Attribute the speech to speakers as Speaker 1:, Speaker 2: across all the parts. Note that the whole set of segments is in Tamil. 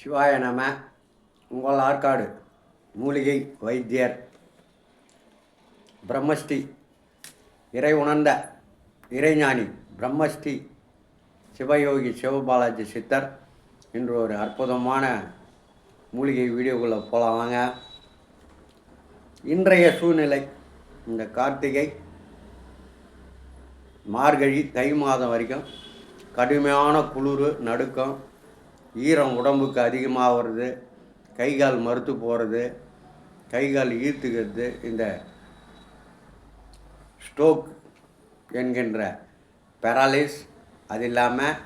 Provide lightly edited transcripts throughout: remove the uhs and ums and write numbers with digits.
Speaker 1: சிவாய நம. உங்கள் ஆற்காடு மூலிகை வைத்தியர் பிரம்மஸ்ரீ இறை உணர்ந்த இறைஞானி பிரம்மஸ்ரீ சிவயோகி சிவபாலாஜி சித்தர் இன்று ஒரு அற்புதமான மூலிகை வீடியோக்குள்ளே போகலாம் வாங்க. இன்றைய சூழ்நிலை இந்த கார்த்திகை மார்கழி தை மாதம் வரைக்கும் கடுமையான குளிர் நடுக்கம், ஈரம் உடம்புக்கு அதிகமாக வருது, கைகால் மறுத்து போகிறது, கைகால் ஈர்த்துக்கிறது, இந்த ஸ்ட்ரோக் என்கின்ற பெராலிஸ், அது இல்லாமல்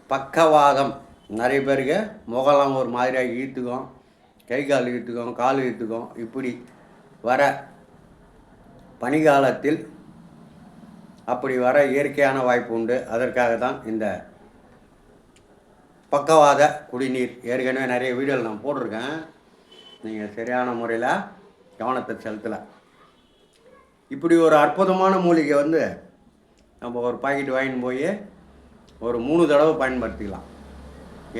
Speaker 1: பக்கவாதம். நிறைய பேருக்கு முகலாம் ஒரு மாதிரியாக ஈர்த்துக்கும், கைகால் ஈர்த்துக்கும், கால் ஈர்த்துக்கும். இப்படி வர பனிகாலத்தில் அப்படி வர இயற்கையான வாய்ப்பு உண்டு. அதற்காக தான் இந்த பக்கவாத குடிநீர் ஏற்கனவே நிறைய வீடியோவில் நான் போட்டிருக்கேன். நீங்கள் சரியான முறையில் கவனத்தை செலுத்தலை. இப்படி ஒரு அற்புதமான மூலிகை வந்து நம்ம ஒரு பாக்கெட் வாங்கிட்டு போய் ஒரு 3 தடவை பயன்படுத்திக்கலாம்.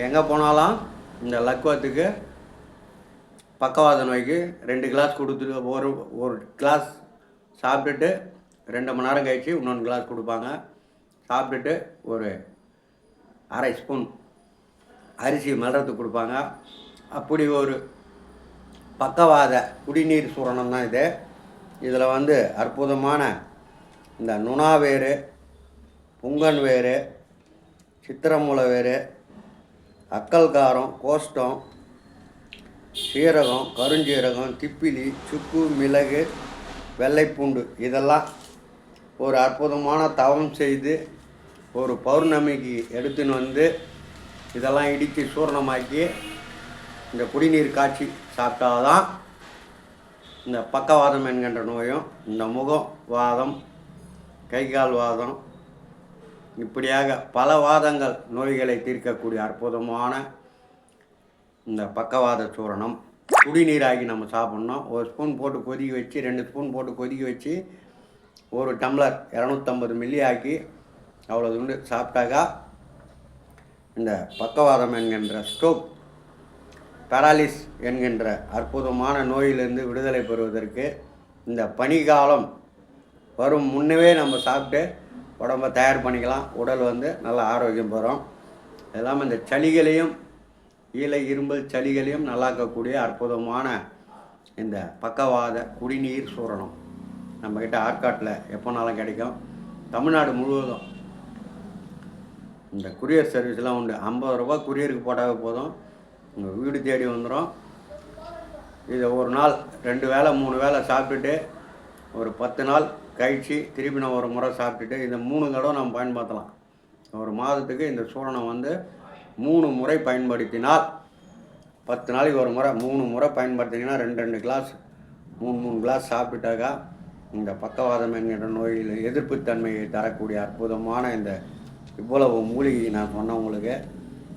Speaker 1: எங்கே போனாலும் இந்த லக்குவத்துக்கு பக்கவாத நோய்க்கு 2 கிளாஸ் கொடுத்துட்டு ஒரு கிளாஸ் சாப்பிட்டுட்டு 2 மணி நேரம் கழிச்சு இன்னொன்று கிளாஸ் கொடுப்பாங்க. சாப்பிட்டுட்டு ஒரு அரை ஸ்பூன் அரிசி மலரத்துக்கு கொடுப்பாங்க. அப்படி ஒரு பக்கவாத குடிநீர் சூரணம் தான் இது. இதில் வந்து அற்புதமான இந்த நுணாவேறு, புங்கன் வேறு, சித்திரமூல வேறு, அக்கல் காரம், கோஷ்டம், சீரகம், கருஞ்சீரகம், திப்பிலி, சுக்கு, மிளகு, வெள்ளைப்பூண்டு இதெல்லாம் ஒரு அற்புதமான தவம் செய்து ஒரு பௌர்ணமிக்கு எடுத்துன்னு வந்து இதெல்லாம் இடித்து சூரணமாக்கி இந்த குடிநீர் காய்ச்சி சாப்பிட்டாதான் இந்த பக்கவாதம் என்கின்ற நோயும், இந்த முகம் வாதம், கைகால் வாதம், இப்படியாக பல வாதங்கள் நோய்களை தீர்க்கக்கூடிய அற்புதமான இந்த பக்கவாத சூரணம் குடிநீராகி நம்ம சாப்பிட்ணும். ஒரு ஸ்பூன் போட்டு கொதிக்க வச்சு, 2 ஸ்பூன் போட்டு கொதிக்க வச்சு, ஒரு டம்ளர் 250 மில்லி ஆக்கி அவ்வளோ துண்டு சாப்பிட்டாக்கா இந்த பக்கவாதம் என்கின்ற ஸ்ட்ரோக், பெராலிஸ் என்கின்ற அற்புதமான நோயிலிருந்து விடுதலை பெறுவதற்கு இந்த பனிக்காலம் வரும் முன்னவே நம்ம சாப்பிட்டு உடம்பை தயார் பண்ணிக்கலாம். உடல் வந்து நல்ல ஆரோக்கியம் பெறும். இதெல்லாமல் இந்த சளிகளையும், ஈலை இரும்பல் சளிகளையும் நல்லாக்கக்கூடிய அற்புதமான இந்த பக்கவாத குடிநீர் சூரணம் நம்மக்கிட்ட ஆற்காட்டில் எப்போனாலும் கிடைக்கும். தமிழ்நாடு முழுவதும் இந்த குரியர் சர்வீஸ்லாம் உண்டு. 50 ரூபா குரியருக்கு போட்டாவே போதும், உங்கள் வீடு தேடி வந்துடும். இதை ஒரு நாள் 2 வேளை 3 வேளை சாப்பிட்டுட்டு ஒரு 10 நாள் கழித்து திருப்பி நான் ஒரு முறை சாப்பிட்டுட்டு இந்த 3 தடவை நம்ம பயன்படுத்தலாம். ஒரு மாதத்துக்கு இந்த சூரணம் வந்து 3 முறை பயன்படுத்தினால், 10 நாளைக்கு ஒரு முறை 3 முறை பயன்படுத்திங்கன்னா 2 கிளாஸ் 3 கிளாஸ் சாப்பிட்டுட்டாக்கா இந்த பக்கவாதம் என்கிற நோயில் எதிர்ப்புத்தன்மையை தரக்கூடிய அற்புதமான இந்த இவ்வளவு மூலிகை நான் சொன்னவங்களுக்கு,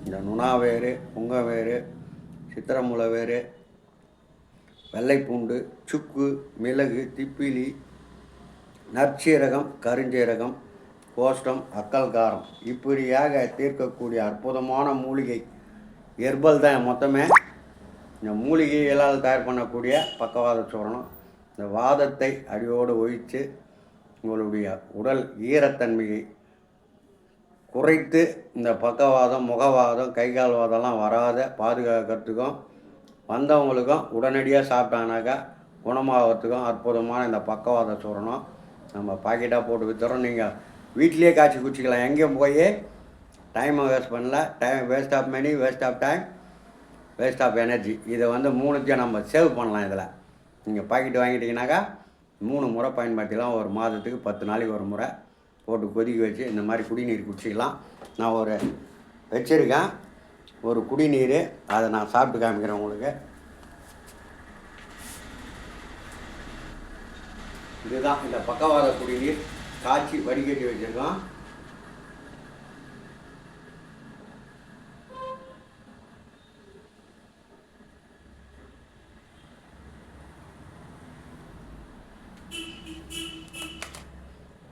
Speaker 1: இந்த நுணாவேறு, புங்கவேறு, சித்திரமுல வேறு, வெள்ளைப்பூண்டு, சுக்கு, மிளகு, திப்பிலி, நற்சீரகம், கருஞ்சீரகம், கோஷ்டம், அக்கல் காரம், இப்படியாக தீர்க்கக்கூடிய அற்புதமான மூலிகை. ஹெர்பல் தான் மொத்தமே. இந்த மூலிகைகளால் தயார் பண்ணக்கூடிய பக்கவாத சூரணம் இந்த வாதத்தை அடியோடு ஒழித்து உங்களுடைய உடல் ஈரத்தன்மையை குறைத்து இந்த பக்கவாதம், முகவாதம், கைகால் வாதம்லாம் வராத பாதுகாக்கிறதுக்கும், வந்தவங்களுக்கும் உடனடியாக சாப்பிட்டானாக்கா குணமாகறதுக்கும் அற்புதமான இந்த பக்கவாத சூரணம் நம்ம பாக்கெட்டாக போட்டு விற்றுறோம். நீங்கள் வீட்லேயே காய்ச்சி குடிச்சிக்கலாம். எங்கேயும் போய் டைமை வேஸ்ட் பண்ணல. Time waste of money, waste of time, waste of energy. இதை வந்து 3த்தையும் நம்ம சேவ் பண்ணலாம். இதில் நீங்கள் பாக்கெட் வாங்கிட்டீங்கன்னாக்கா 3 முறை பயன்படுத்திக்கலாம். ஒரு மாதத்துக்கு 10 நாளைக்கு ஒரு முறை போட்டு கொதிக்க வச்சு இந்த மாதிரி குடிநீர் குடிச்சிக்கலாம். நான் ஒரு வச்சுருக்கேன் ஒரு குடிநீர், அதை நான் சாப்பிட்டு காமிக்கிறேன் உங்களுக்கு. இதுதான் இந்த பக்கவாத குடிநீர் காய்ச்சி வடிகட்டி வச்சுருக்கோம்.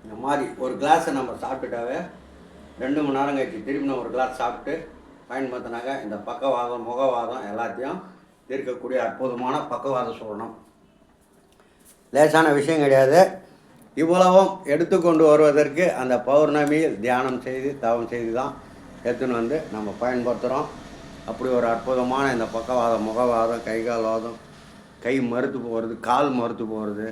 Speaker 1: இந்த மாதிரி ஒரு கிளாஸை நம்ம சாப்பிட்டுட்டாவே 2 மணி நேரம் கழிச்சு திரும்பி ஒரு கிளாஸ் சாப்பிட்டு பயன்படுத்தினாக்க இந்த பக்கவாதம் முகவாதம் எல்லாத்தையும் தீர்க்கக்கூடிய அற்புதமான பக்கவாத சூரணம். லேசான விஷயம் கிடையாது. இவ்வளவும் எடுத்துக்கொண்டு வருவதற்கு அந்த பௌர்ணமியில் தியானம் செய்து தவம் செய்து தான் எடுத்துன்னு வந்து நம்ம பயன்படுத்துகிறோம். அப்படி ஒரு அற்புதமான இந்த பக்கவாதம் முகவாதம் கைகால் வாதம் கை மறுத்து போகிறது கால் மறுத்து போகிறது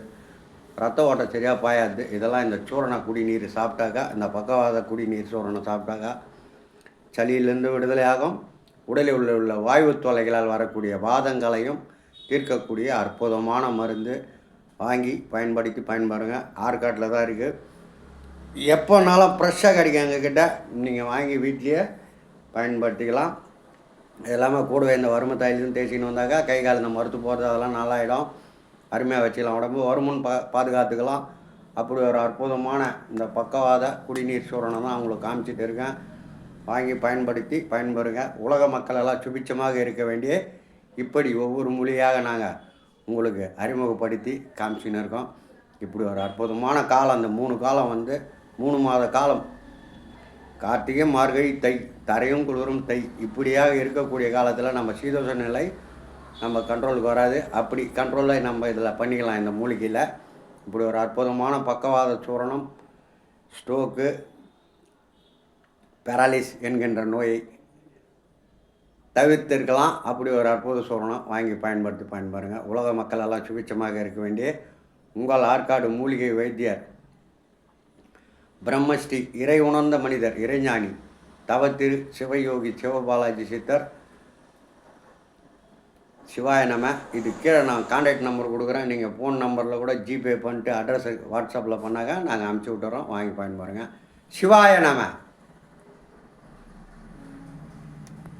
Speaker 1: ரத்த ஓட்டம் சரியாக பாயாது இதெல்லாம் இந்த சூரண குடிநீர் சாப்பிட்டாக்கா இந்த பக்கவாத குடிநீர் சூரணம் சாப்பிட்டாக்கா சளியிலிருந்து விடுதலையாகும். உடலில் உள்ள வாயு தொல்லைகளால் வரக்கூடிய வாதங்களையும் தீர்க்கக்கூடிய அற்புதமான மருந்து. வாங்கி பயன்படுத்தி பயன்படுங்க. ஆற்காட்டில் தான் இருக்குது. எப்போனாலும் ஃப்ரெஷ்ஷாக கிடைக்கும் எங்கக்கிட்ட. நீங்கள் வாங்கி வீட்லேயே பயன்படுத்திக்கலாம். எல்லாமே கூடவே இந்த வரும தைலம் தேய்ச்சின்னு வந்தாக்கா கை கால் இந்த மறுத்து போகிறது அதெல்லாம் நல்லாயிடும். அருமையாக வச்சுக்கலாம். உடம்பு வருமுன்னு பாதுகாத்துக்கலாம். அப்படி ஒரு அற்புதமான இந்த பக்கவாத குடிநீர் சூரணம் தான் அவங்களுக்கு காமிச்சிட்டு இருக்கேன். வாங்கி பயன்படுத்தி பயன்பெறுங்க. உலக மக்கள் எல்லாம் சுபிட்சமாக இருக்க வேண்டிய இப்படி ஒவ்வொரு மொழியாக நாங்கள் உங்களுக்கு அறிமுகப்படுத்தி காமிச்சின்னு இருக்கோம். இப்படி ஒரு அற்புதமான காலம். அந்த 3 காலம் 3 மாத காலம் கார்த்திகை மார்கழி தை தரையும் குளிரும் தை இப்படியாக இருக்கக்கூடிய காலத்தில் நம்ம சீதோஷ நிலை நம்ம கண்ட்ரோலுக்கு வராது. அப்படி கண்ட்ரோலில் நம்ம இதில் பண்ணிக்கலாம். இந்த மூலிகையில் இப்படி ஒரு அற்புதமான பக்கவாத சூரணம் ஸ்ட்ரோக்கு பேராலிஸ் என்கின்ற நோயை தவிர்த்திருக்கலாம். அப்படி ஒரு அற்புத சூரணம் வாங்கி பயன்படுத்தி பயன்படுங்க. உலக மக்கள் எல்லாம் சுபிட்சமாக இருக்க வேண்டிய உங்கள் ஆற்காடு மூலிகை வைத்தியர் பிரம்மஸ்ரீ இறை உணர்ந்த மனிதர் இறைஞானி தவத்திரு சிவயோகி சிவபாலாஜி சித்தர் சிவாய நம. இது கீழே நான் கான்டாக்ட் நம்பர் கொடுக்குறேன். நீங்கள் ஃபோன் நம்பரில் கூட ஜிபே பண்ணிட்டு அட்ரஸ் வாட்ஸ்அப்பில் பண்ணாக்க நாங்கள் அனுப்பிச்சி விட்டுறோம். வாங்கி பயன்படுங்க. சிவாய நம.